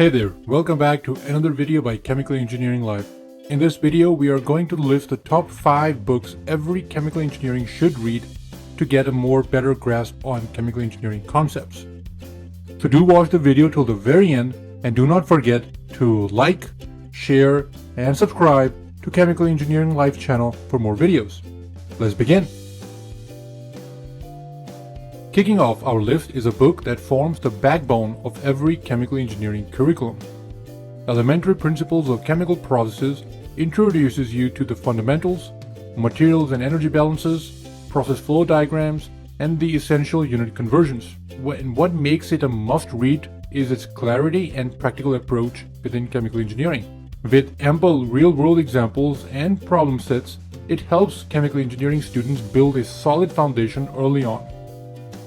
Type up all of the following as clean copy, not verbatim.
Hey there, welcome back to another video by Chemical Engineering Live. In this video, we are going to list the top 5 books every chemical engineering should read to get a more better grasp on chemical engineering concepts. So do watch the video till the very end and do not forget to like, share, and subscribe to Chemical Engineering Live channel for more videos. Let's begin. Kicking off our list is a book that forms the backbone of every chemical engineering curriculum. Elementary Principles of Chemical Processes introduces you to the fundamentals, materials and energy balances, process flow diagrams, and the essential unit conversions. And what makes it a must-read is its clarity and practical approach within chemical engineering. With ample real-world examples and problem sets, it helps chemical engineering students build a solid foundation early on.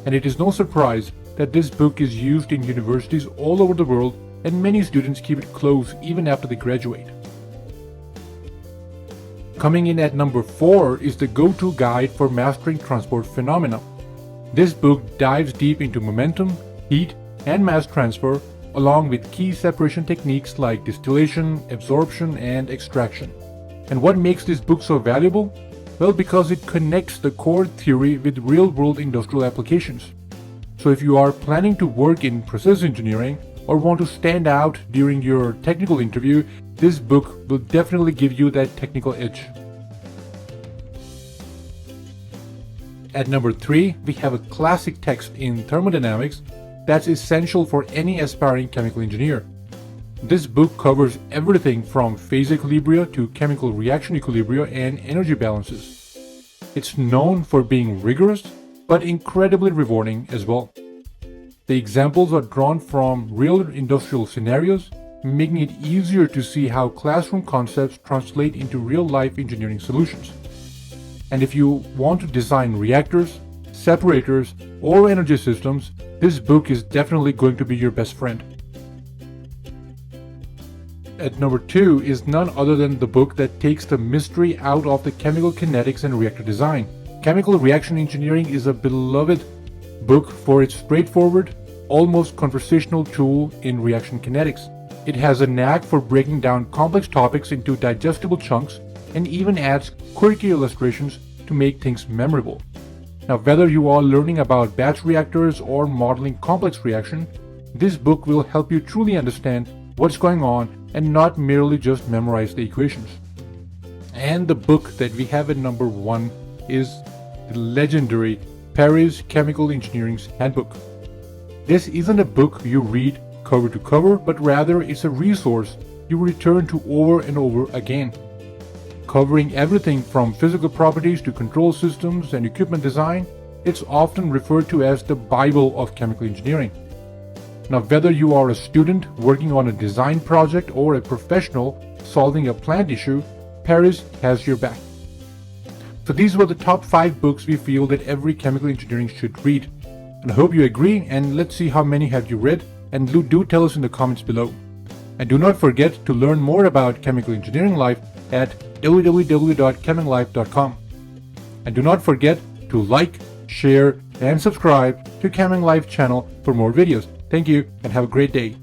And it is no surprise that this book is used in universities all over the world, and many students keep it close even after they graduate. Coming in at number 4 is the go-to guide for mastering transport phenomena. This book dives deep into momentum, heat, and mass transfer, along with key separation techniques like distillation, absorption, and extraction. And what makes this book so valuable? Well, because it connects the core theory with real-world industrial applications. So if you are planning to work in process engineering or want to stand out during your technical interview, this book will definitely give you that technical edge. At number 3, we have a classic text in thermodynamics that's essential for any aspiring chemical engineer. This book covers everything from phase equilibria to chemical reaction equilibria and energy balances. It's known for being rigorous, but incredibly rewarding as well. The examples are drawn from real industrial scenarios, making it easier to see how classroom concepts translate into real-life engineering solutions. And if you want to design reactors, separators, or energy systems, this book is definitely going to be your best friend. At number 2 is none other than the book that takes the mystery out of the chemical kinetics and reactor design. Chemical Reaction Engineering is a beloved book for its straightforward, almost conversational tool in reaction kinetics. It has a knack for breaking down complex topics into digestible chunks and even adds quirky illustrations to make things memorable. Now, whether you are learning about batch reactors or modeling complex reaction, this book will help you truly understand what's going on and not merely just memorize the equations. And the book that we have at number 1 is the legendary Paris Chemical Engineering's Handbook. This isn't a book you read cover to cover, but rather it's a resource you return to over and over again. Covering everything from physical properties to control systems and equipment design, it's often referred to as the Bible of chemical engineering. Now, whether you are a student working on a design project or a professional solving a plant issue, Paris has your back. So these were the top 5 books we feel that every chemical engineering should read. And I hope you agree, and let's see how many have you read, and do tell us in the comments below. And do not forget to learn more about Chemical Engineering Live at www.cheminglive.com. And do not forget to like, share, and subscribe to Chemin Live channel for more videos. Thank you and have a great day.